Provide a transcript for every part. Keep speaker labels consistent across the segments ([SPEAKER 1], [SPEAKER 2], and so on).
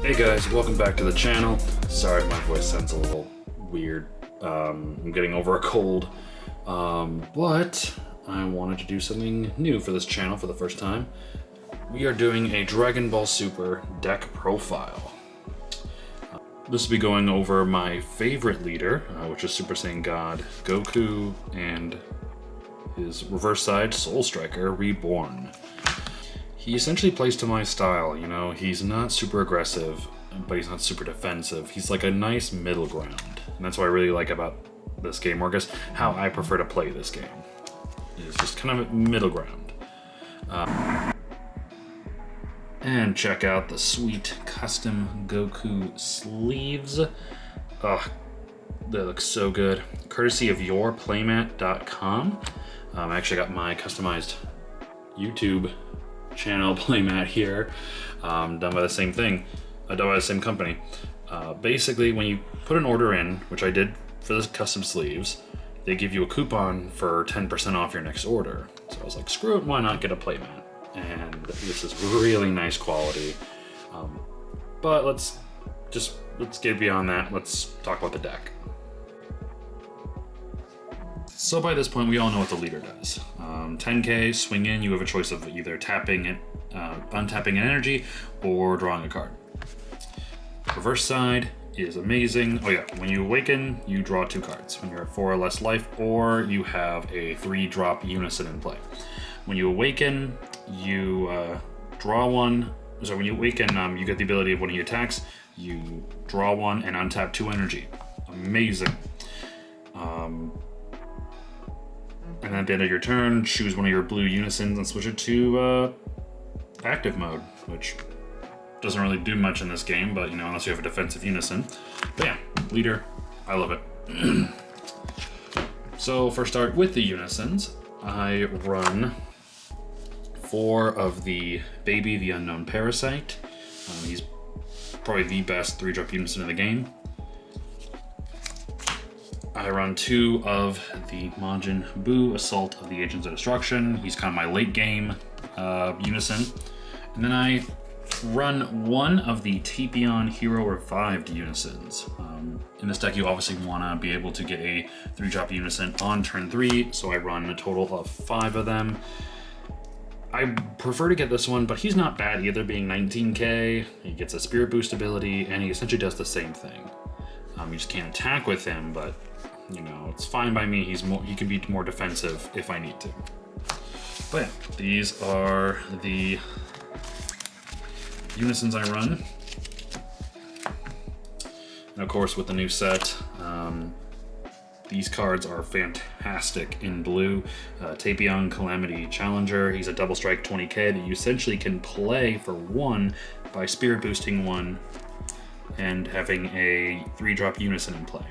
[SPEAKER 1] Hey guys, welcome back to the channel. Sorry if my voice sounds a little weird. I'm getting over a cold, but I wanted to do something new for this channel for the first time. We are doing a Dragon Ball Super deck profile. This will be going over my favorite leader, which is Super Saiyan God Goku, and his reverse side, Soul Striker Reborn. He essentially plays to my style, you know, he's not super aggressive, but he's not super defensive. He's like a nice middle ground, and that's what I really like about this game, or I guess how I prefer to play this game. It's just kind of middle ground. And check out the sweet custom Goku sleeves. Oh, they look so good. Courtesy of yourplaymat.com. I actually got my customized YouTube channel playmat here, done by the same thing, done by the same company. Basically, when you put an order in, which I did for the custom sleeves, they give you a coupon for 10% off your next order. So I was like, screw it, why not get a playmat? And this is really nice quality. But let's get beyond that. Let's talk about the deck. So by this point, we all know what the leader does. 10k, swing in, you have a choice of either tapping it, untapping an energy, or drawing a card. Reverse side is amazing. Oh yeah, when you awaken, you draw 2 cards. When you're at 4 or less life, or you have a 3-drop unison in play. When you awaken, you draw 1. So when you awaken, you get the ability of one of your attacks, you draw 1 and untap 2 energy. Amazing. And then at the end of your turn, choose one of your blue unisons and switch it to active mode, which doesn't really do much in this game, but you know, unless you have a defensive unison. But yeah, leader, I love it. So for start with the unisons, I run 4 of the Baby the Unknown Parasite. He's probably the best 3-drop unison in the game. I run 2 of the Majin Buu Assault of the Agents of Destruction. He's kind of my late game unison. And then I run 1 of the Tapion Hero Revived unisons. In this deck, you obviously want to be able to get a 3-drop unison on turn 3, so I run a total of 5 of them. I prefer to get this one, but he's not bad either, being 19k. He gets a Spirit Boost ability, and he essentially does the same thing. You just can't attack with him, but you know, it's fine by me. He can be more defensive if I need to. But yeah, these are the unisons I run. And of course, with the new set, these cards are fantastic in blue. Tapion Calamity Challenger. He's a double strike 20k that you essentially can play for 1 by spirit boosting 1 and having a 3-drop unison in play.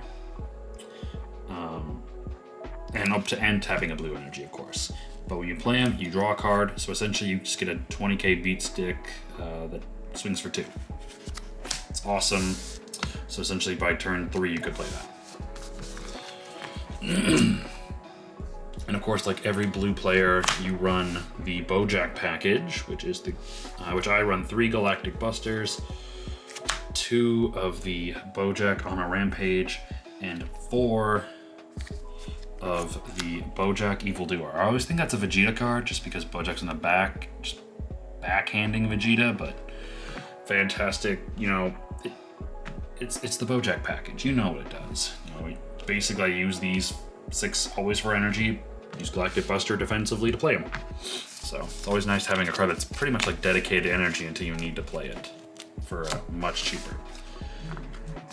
[SPEAKER 1] And tapping a blue energy, of course. But when you play him, you draw a card, so essentially you just get a 20k beat stick that swings for 2. It's awesome. So essentially by turn 3 you could play that. And of course, like every blue player, you run the Bojack package, which I run 3 Galactic Busters, 2 of the Bojack on a Rampage, and 4 of the Bojack Evildoer. I always think that's a Vegeta card, just because Bojack's in the back, just backhanding Vegeta, but fantastic. You know, it's the Bojack package. You know what it does. You know, basically I use these 6 always for energy, use Galactic Buster defensively to play them. So it's always nice having a card that's pretty much like dedicated energy until you need to play it for much cheaper.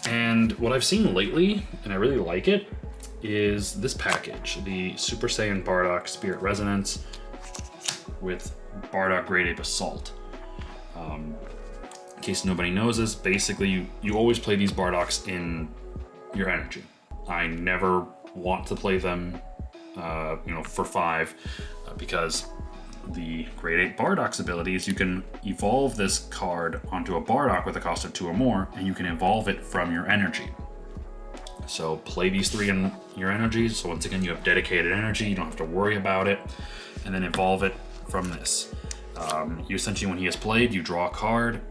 [SPEAKER 1] And what I've seen lately, and I really like it, is this package, the Super Saiyan Bardock Spirit Resonance with Bardock Great Ape Assault. In case nobody knows this, basically you always play these Bardocks in your energy. I never want to play them for 5 because the Great Ape Bardock's ability is you can evolve this card onto a Bardock with a cost of 2 or more, and you can evolve it from your energy. So play these 3 in your energy, so once again you have dedicated energy, you don't have to worry about it, and then evolve it from this. You essentially, when he is played, you draw a card.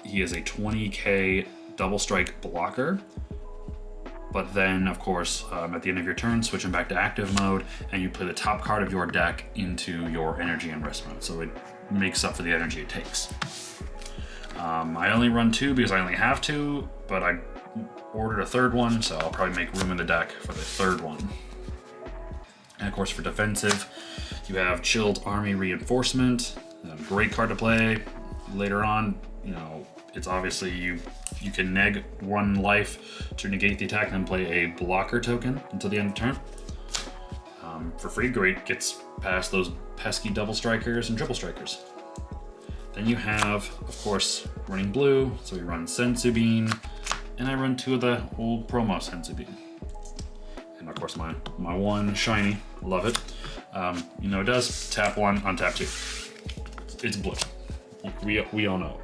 [SPEAKER 1] He is a 20k double strike blocker. But then, of course, at the end of your turn, switch him back to active mode, and you play the top card of your deck into your energy and risk mode. So it makes up for the energy it takes. I only run 2 because I only have 2, but I ordered a 3rd one, so I'll probably make room in the deck for the 3rd one. And of course, for defensive, you have Chilled Army Reinforcement. Great card to play later on. You know, it's obviously you can neg 1 life to negate the attack and then play a blocker token until the end of the turn. For free, great, gets past those pesky double strikers and triple strikers. Then you have, of course, running blue, so we run Senzu Bean, and I run 2 of the old promo Senzu Bean. And of course my one shiny, love it. You know, it does tap 1, untap 2. It's blue, we all know.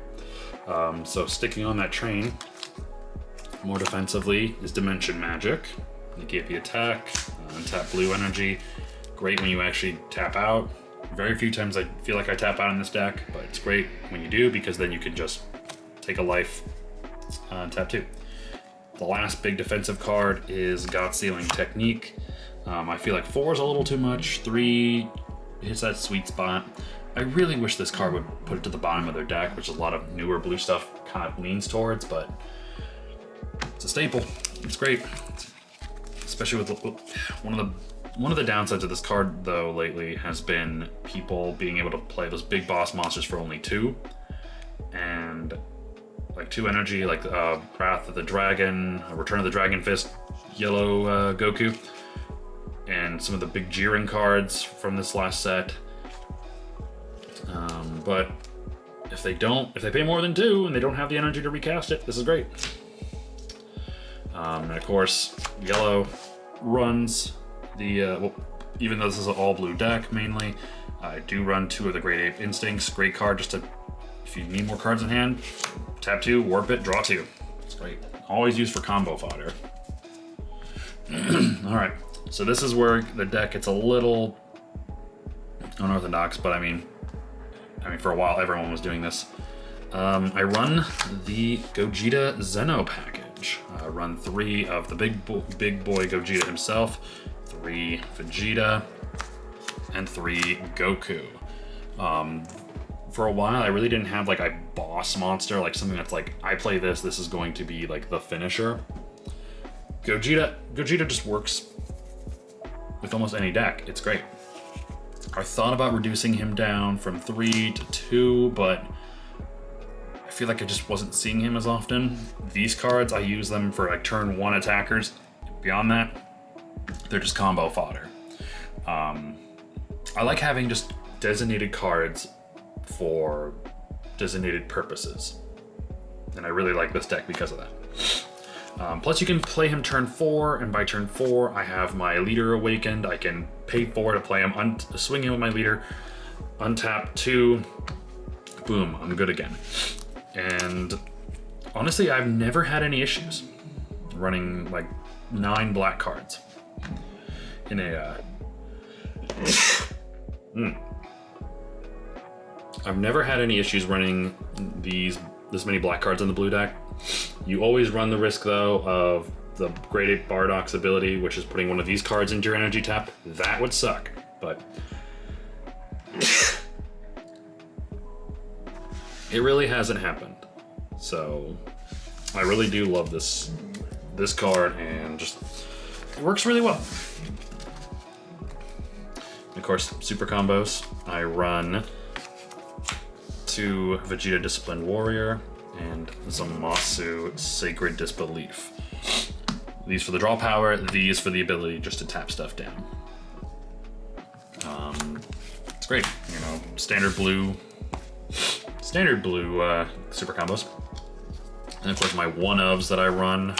[SPEAKER 1] So sticking on that train, more defensively is Dimension Magic. Negate the attack, untap blue energy. Great when you actually tap out. Very few times I feel like I tap out in this deck, but it's great when you do because then you can just take a life and tap 2. The last big defensive card is God Sealing Technique. I feel like 4 is a little too much. 3 hits that sweet spot. I really wish this card would put it to the bottom of their deck, which a lot of newer blue stuff kind of leans towards, but it's a staple. It's great, especially with one of the downsides of this card though lately has been people being able to play those big boss monsters for only 2, and like 2 energy, like Wrath of the Dragon, Return of the Dragon Fist, yellow Goku, and some of the big Jiren cards from this last set. But if they pay more than 2 and they don't have the energy to recast it, this is great. And of course, yellow runs the, well, even though this is an all blue deck mainly, I do run 2 of the Great Ape Instincts. Great card just to, if you need more cards in hand, tap 2, warp it, draw 2. It's great. Always used for combo fodder. All right, so this is where the deck gets a little unorthodox, but I mean, for a while everyone was doing this. I run the Gogeta Zeno package. I run 3 of the big boy Gogeta himself, 3 Vegeta, and 3 Goku. For a while, I really didn't have like a boss monster, like something that's like, I play this is going to be like the finisher. Gogeta just works with almost any deck. It's great. I thought about reducing him down from 3 to 2, but I feel like I just wasn't seeing him as often. These cards, I use them for like turn 1 attackers. Beyond that, they're just combo fodder. I like having just designated cards for designated purposes. And I really like this deck because of that. Plus you can play him turn 4, and by turn 4 I have my leader awakened. I can pay 4 to play him, swing him with my leader, untap 2, boom, I'm good again. And honestly, I've never had any issues running like 9 black cards in a I've never had any issues running this many black cards in the blue deck. You always run the risk though of the Great Ape Bardock's ability, which is putting one of these cards into your energy tap. That would suck, but it really hasn't happened. So I really do love this card, and just it works really well. Of course, super combos. I run 2 Vegeta Disciplined Warrior and Zamasu Sacred Disbelief. These for the draw power, these for the ability just to tap stuff down. It's great, you know, standard blue super combos. And of course my one-ofs that I run.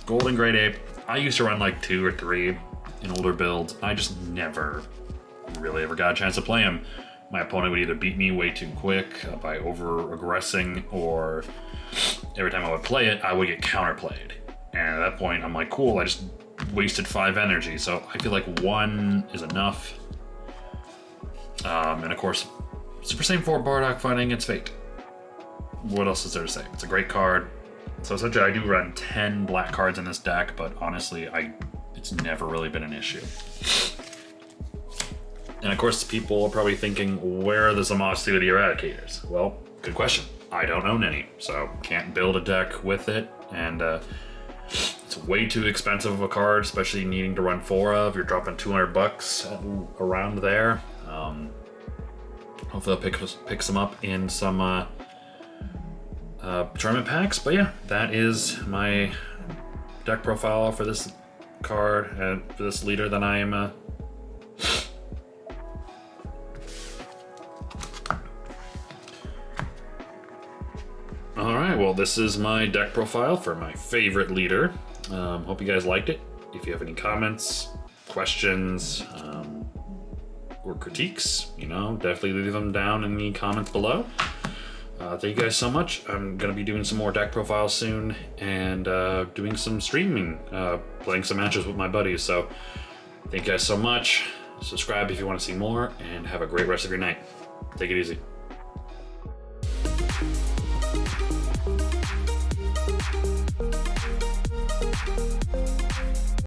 [SPEAKER 1] Golden Great Ape, I used to run like 2 or 3 in older builds. I just never really ever got a chance to play him. My opponent would either beat me way too quick by over-aggressing, or every time I would play it, I would get counterplayed. And at that point, I'm like, cool, I just wasted 5 energy. So I feel like 1 is enough. And of course, Super Saiyan 4 Bardock fighting against Fate. What else is there to say? It's a great card. So essentially I do run 10 black cards in this deck, but honestly, it's never really been an issue. And of course, people are probably thinking, where are the Zamazuu Eradicators? Well, good question. I don't own any, so can't build a deck with it, and it's way too expensive of a card, especially needing to run 4 of. You're dropping $200 around there. Hopefully I'll pick some up in some tournament packs, but yeah, that is my deck profile for this card and for this leader that I am Alright, well this is my deck profile for my favorite leader. Hope you guys liked it. If you have any comments, questions, or critiques, definitely leave them down in the comments below. Thank you guys so much. I'm going to be doing some more deck profiles soon and doing some streaming, playing some matches with my buddies. So thank you guys so much. Subscribe if you want to see more, and have a great rest of your night. Take it easy.